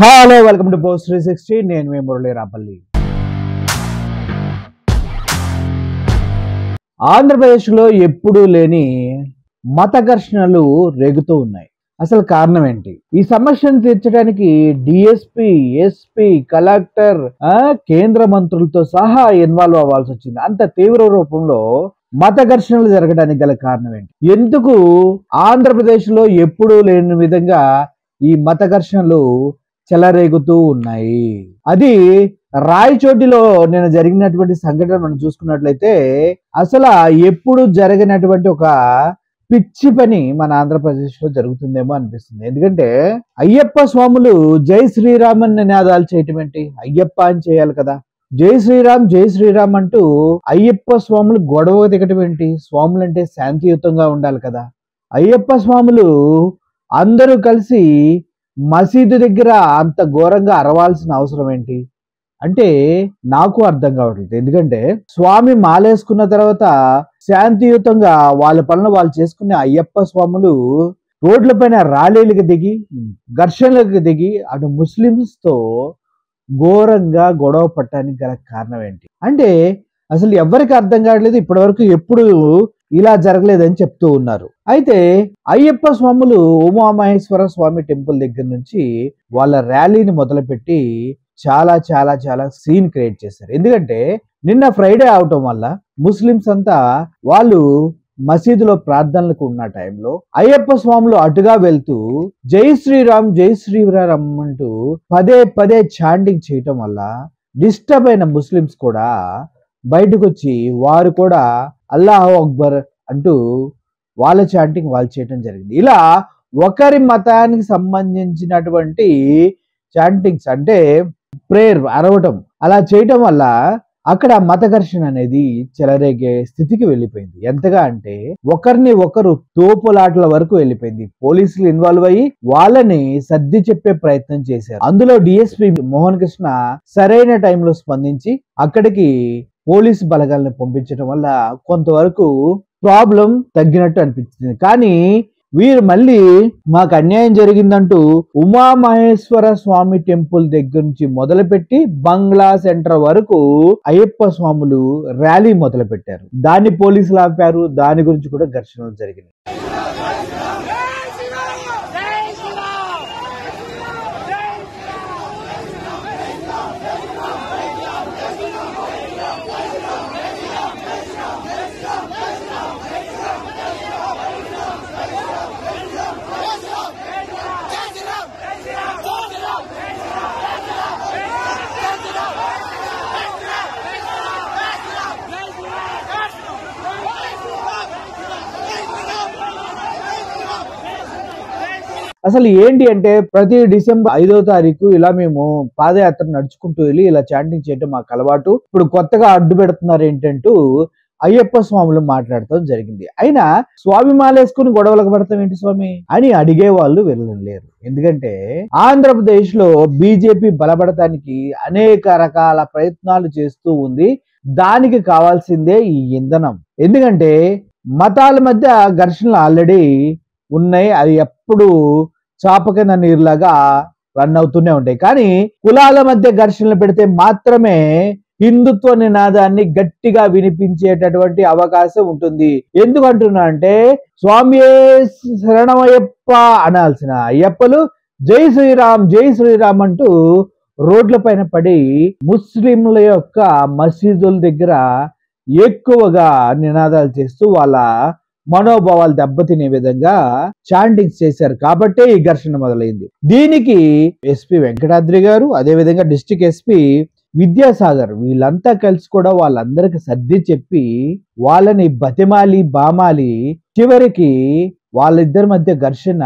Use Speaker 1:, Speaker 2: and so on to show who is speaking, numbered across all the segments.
Speaker 1: Hello welcome to post 360. నేను మీ మురళీ రాపల్లి. ఆంధ్రప్రదేశ్లో ఎప్పుడూ లేని మత ఘర్షణలు రేగుతూ ఉన్నాయి. అసలు కారణం ఏంటి? ఈ సమస్యను తీర్చడానికి డిఎస్పీ, ఎస్పీ, కలెక్టర్, కేంద్ర మంత్రులతో సహా ఇన్వాల్వ్ అవ్వాల్సి వచ్చింది. అంత తీవ్ర రూపంలో మత ఘర్షణలు జరగడానికి గల కారణం ఏంటి? ఎందుకు ఆంధ్రప్రదేశ్లో ఎప్పుడూ లేని విధంగా ఈ మత ఘర్షణలు చెలరేగుతూ ఉన్నాయి? అది రాయచోటిలో నేను జరిగినటువంటి సంఘటన మనం చూసుకున్నట్లయితే అసలు ఎప్పుడు జరగనటువంటి ఒక పిచ్చి పని మన ఆంధ్రప్రదేశ్ లో జరుగుతుందేమో అనిపిస్తుంది. ఎందుకంటే అయ్యప్ప స్వాములు జై శ్రీరామ్ అని నినాదాలు చేయటం ఏంటి? అయ్యప్ప అని చేయాలి కదా. జై శ్రీరామ్ జై శ్రీరామ్ అంటూ అయ్యప్ప స్వాములు గొడవ దిగటం ఏంటి? స్వాములు అంటే శాంతియుతంగా ఉండాలి కదా. అయ్యప్ప స్వాములు అందరూ కలిసి మసీదు దగ్గర అంత ఘోరంగా అరవాల్సిన అవసరం ఏంటి అంటే నాకు అర్థం కావట్లేదు. ఎందుకంటే స్వామి మాలేసుకున్న తర్వాత శాంతియుతంగా వాళ్ళ పనులు వాళ్ళు చేసుకునే అయ్యప్ప స్వాములు రోడ్లపైన ర్యాలీలకు దిగి ఘర్షణలకు దిగి అటు ముస్లిమ్స్ తో ఘోరంగా గొడవ పట్టడానికి గల కారణం ఏంటి అంటే అసలు ఎవరికి అర్థం కావట్లేదు. ఇప్పటి వరకు ఎప్పుడు ఇలా జరగలేదని చెప్తూ ఉన్నారు. అయితే అయ్యప్ప స్వాములు ఉమామహేశ్వర స్వామి టెంపుల్ దగ్గర నుంచి వాళ్ళ ర్యాలీని మొదలుపెట్టి చాలా చాలా చాలా సీన్ క్రియేట్ చేశారు. ఎందుకంటే నిన్న ఫ్రైడే అవటం వల్ల ముస్లిమ్స్ అంతా వాళ్ళు మసీదులో ప్రార్థనలకు ఉన్న టైంలో అయ్యప్ప స్వాములు అటుగా వెళ్తూ జై శ్రీరామ్ జై శ్రీరామ్ అంటూ పదే పదే చాంటింగ్ చేయటం వల్ల డిస్టర్బ్ అయిన ముస్లిమ్స్ కూడా బయటకు వచ్చి వారు కూడా అల్లాహు అక్బర్ అంటూ వాళ్ళ చాంటింగ్ వాళ్ళు చేయటం జరిగింది. ఇలా ఒకరి మతానికి సంబంధించినటువంటి చాంటింగ్స్ అంటే ప్రేయర్ అరవటం అలా చేయటం వల్ల అక్కడ మత ఘర్షణ అనేది చెలరేగే స్థితికి వెళ్ళిపోయింది. ఎంతగా అంటే ఒకరిని ఒకరు తోపులాటల వరకు వెళ్ళిపోయింది. పోలీసులు ఇన్వాల్వ్ అయ్యి వాళ్ళని సర్ది చెప్పే ప్రయత్నం చేశారు. అందులో డిఎస్పీ మోహన్ కృష్ణ సరైన టైంలో స్పందించి అక్కడికి పోలీసు బలగాలను పంపించడం వల్ల కొంతవరకు ప్రాబ్లం తగ్గినట్టు అనిపించింది. కానీ వీరు మళ్ళీ మాకు అన్యాయం జరిగిందంటూ ఉమామహేశ్వర స్వామి టెంపుల్ దగ్గర నుంచి మొదలుపెట్టి బంగ్లా సెంటర్ వరకు అయ్యప్ప స్వాములు ర్యాలీ మొదలు పెట్టారు. దాన్ని పోలీసులు ఆపారు. దాని గురించి కూడా ఘర్షణలు జరిగినాయి. అసలు ఏంటి అంటే ప్రతి డిసెంబర్ 5వ తారీఖు ఇలా మేము పాదయాత్ర నడుచుకుంటూ వెళ్ళి ఇలా చాంటింగ్ చేయడం మాకు అలవాటు. ఇప్పుడు కొత్తగా అడ్డు పెడుతున్నారు ఏంటంటూ అయ్యప్ప స్వాములు మాట్లాడటం జరిగింది. అయినా స్వామి మాలేసుకుని గొడవలకు పడతాం ఏంటి స్వామి అని అడిగే వాళ్ళు వెళ్ళలేరు. ఎందుకంటే ఆంధ్రప్రదేశ్ లో బీజేపీ బలపడటానికి అనేక రకాల ప్రయత్నాలు చేస్తూ ఉంది. దానికి కావాల్సిందే ఈ ఇంధనం. ఎందుకంటే మతాల మధ్య ఘర్షణలు ఆల్రెడీ ఉన్నాయి. అవి ఎప్పుడు చాప కింద నీరులాగా రన్ అవుతూనే ఉంటాయి. కానీ కులాల మధ్య ఘర్షణలు పెడితే మాత్రమే హిందుత్వ నినాదాన్ని గట్టిగా వినిపించేటటువంటి అవకాశం ఉంటుంది. ఎందుకంటున్నా అంటే స్వామి శరణమయ్యప్ప అనాల్సిన అయ్యప్పలు జై శ్రీరామ్ అంటూ రోడ్ల పైన పడి ముస్లింల యొక్క మసీదుల దగ్గర ఎక్కువగా నినాదాలు చేస్తూ వాళ్ళ మనోభావాలు దెబ్బతినే విధంగా చాంటింగ్స్ చేశారు. కాబట్టే ఈ ఘర్షణ మొదలైంది. దీనికి ఎస్పీ వెంకటాద్రి గారు, అదేవిధంగా డిస్ట్రిక్ట్ ఎస్పీ విద్యాసాగర్ వీళ్ళంతా కలిసి కూడా వాళ్ళందరికి సర్ది చెప్పి వాళ్ళని బతిమాలి బామాలి చివరికి వాళ్ళిద్దరి మధ్య ఘర్షణ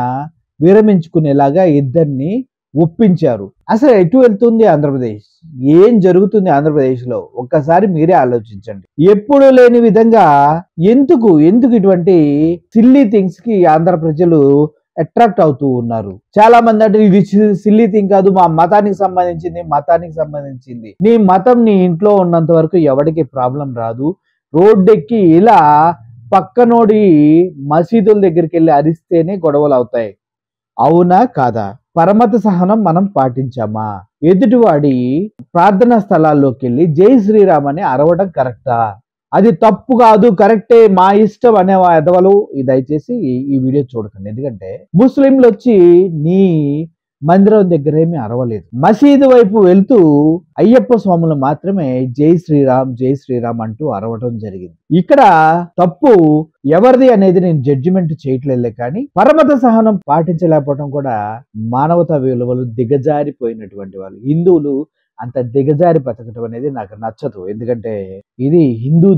Speaker 1: విరమించుకునేలాగా ఇద్దరిని ఒప్పించారు. అసలు ఎటు వెళ్తుంది ఆంధ్రప్రదేశ్? ఏం జరుగుతుంది ఆంధ్రప్రదేశ్ లో? ఒక్కసారి మీరే ఆలోచించండి. ఎప్పుడు లేని విధంగా ఎందుకు ఇటువంటి సిల్లీ థింగ్స్ కి ఆంధ్ర ప్రజలు అట్రాక్ట్ అవుతూ ఉన్నారు. చాలా మంది అంటే ఇది సిల్లీ థింగ్ కాదు, మా మతానికి సంబంధించింది. నీ మతం నీ ఇంట్లో ఉన్నంత వరకు ఎవరికి ప్రాబ్లం రాదు. రోడ్డెక్కి ఇలా పక్కనోడి మసీదుల దగ్గరికి వెళ్ళి అరిస్తేనే గొడవలు అవుతాయి. అవునా కాదా? పరమత సహనం మనం పాటించామా? ఎదుటివాడి ప్రార్థనా స్థలాల్లోకి వెళ్ళి జై శ్రీరామ్ అని అరవడం కరెక్టా? అది తప్పు కాదు, కరెక్టే, మా ఇష్టం అనే ఎదవలు దయచేసి ఈ వీడియో చూడకండి. ఎందుకంటే ముస్లింలు వచ్చి నీ మందిరం దగ్గర ఏమీ అరవలేదు. మసీదు వైపు వెళ్తూ అయ్యప్ప స్వాములు మాత్రమే జై శ్రీరామ్ అంటూ అరవటం జరిగింది. ఇక్కడ తప్పు ఎవరిది అనేది నేను జడ్జిమెంట్ చేయట్లేదులే, కానీ పరమత సహనం పాటించలేకపోవడం కూడా మానవతా విలువలు దిగజారిపోయినటువంటి వాళ్ళు. హిందువులు అంత దిగజారి బతకటం అనేది నాకు నచ్చదు. ఎందుకంటే ఇది హిందూ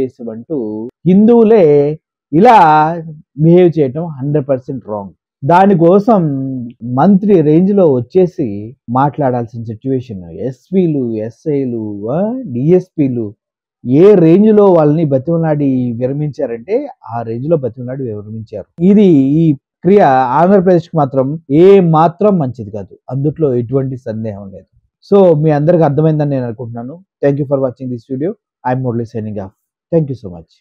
Speaker 1: దేశం అంటూ హిందువులే ఇలా బిహేవ్ చేయటం 100% రాంగ్. దానికోసం మంత్రి రేంజ్ లో వచ్చేసి మాట్లాడాల్సిన సిచ్యువేషన్ ఎస్పీలు, ఎస్ఐలు, డిఎస్పీలు ఏ రేంజ్ లో వాళ్ళని బతిమలాడి విరమించారంటే ఆ రేంజ్ లో బతిమలాడి విరమించారు. ఈ క్రియ ఆంధ్రప్రదేశ్కి మాత్రం ఏ మాత్రం మంచిది కాదు, అందుట్లో ఎటువంటి సందేహం లేదు. సో మీ అందరికి అర్థమైందని నేను అనుకుంటున్నాను. Thank you for watching this video. I'm Murali signing off. Thank you so much.